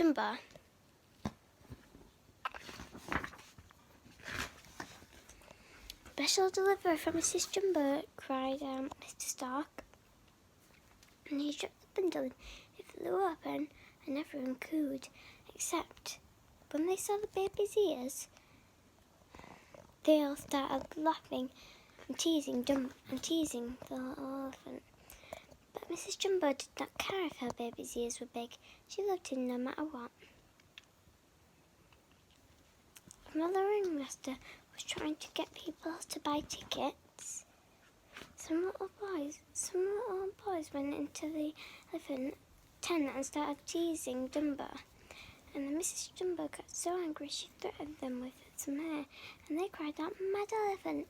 Dumbo. Special delivery from Mrs. Dumbo, cried Mr. Stork. And he dropped the bundle and it flew open and everyone cooed, except when they saw the baby's ears, they all started laughing and teasing the little elephant. But Mrs. Dumbo did not care if her baby's ears were big. She loved him no matter what. Another ringmaster was trying to get people to buy tickets. Some little boys went into the elephant tent and started teasing Dumbo. And then Mrs. Dumbo got so angry she threatened them with some hair, and they cried out, "Mad elephant!"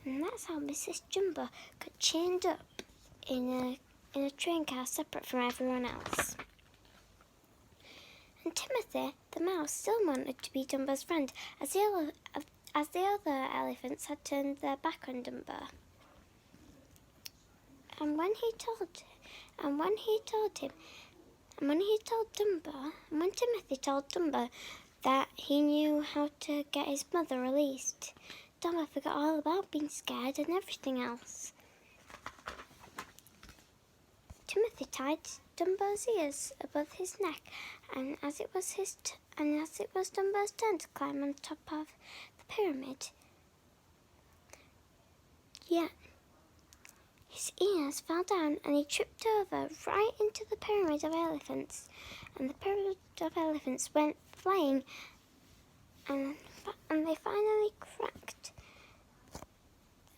And that's how Mrs. Dumbo got chained up in a train car separate from everyone else. And Timothy, the mouse, still wanted to be Dumbo's friend, as the other elephants had turned their back on Dumbo. And when Timothy told Dumbo that he knew how to get his mother released, Dumbo forgot all about being scared and everything else. Timothy tied Dumbo's ears above his neck, and as it was Dumbo's turn to climb on top of the pyramid, yet his ears fell down and he tripped over right into the pyramid of elephants, and the pyramid of elephants went flying, and they finally cracked.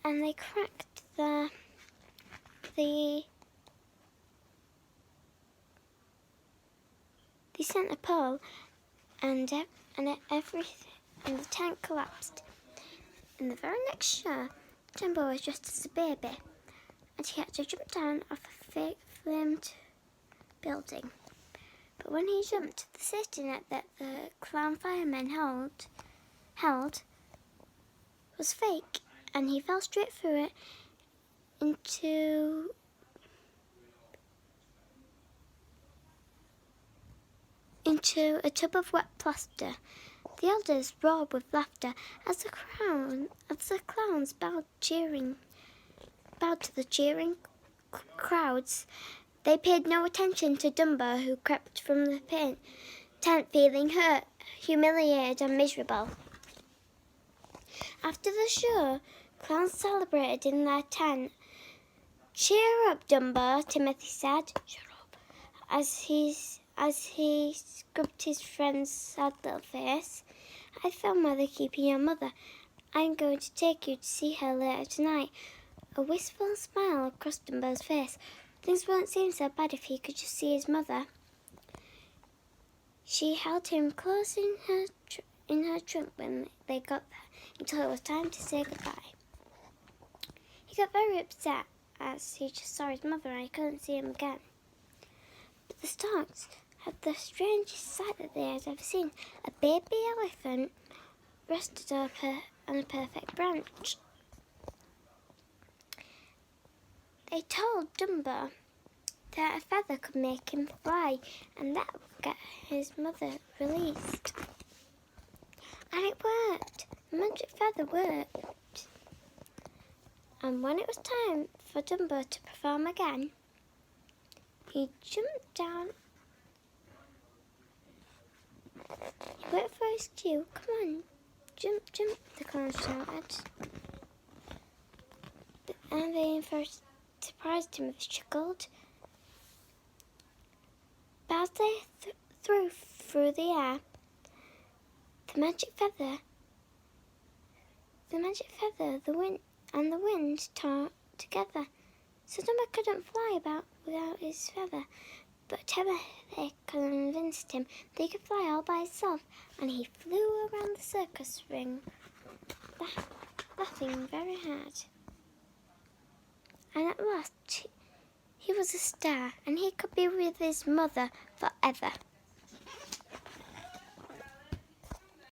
And they cracked the centre pole, and the tent collapsed. In the very next show, Dumbo was dressed as a baby, and he had to jump down off a fake flamed building. But when he jumped, the safety net that the clown firemen held was fake, and he fell straight through it into a tub of wet plaster. The elders roared with laughter as the clowns bowed to the cheering crowds. They paid no attention to Dumbo, who crept from the tent feeling hurt, humiliated and miserable. After the show, clowns celebrated in their tent. "Cheer up, Dumbo," Timothy said. "Shut up," as he scrubbed his friend's sad little face. "I found Mother keeping your mother. I'm going to take you to see her later tonight." A wistful smile crossed Dumbo's face. Things won't seem so bad if he could just see his mother. She held him close in her trunk when they got there, until it was time to say goodbye. He got very upset as he just saw his mother and he couldn't see him again. But the Storks had the strangest sight that they had ever seen. A baby elephant rested on a perfect branch. They told Dumbo that a feather could make him fly, and that would get his mother released. And it worked. The magic feather worked. And when it was time for Dumbo to perform again, he jumped down. He waited for his cue. "Come on, jump, jump," the clown shouted. And they first surprised him with chuckled. But as they threw through the air, the magic feather, the wind, and the wind tore together. So Dumbo couldn't fly about without his feather, but Timothy convinced him that he could fly all by himself, and he flew around the circus ring, laughing very hard. And at last, he was a star, and he could be with his mother forever.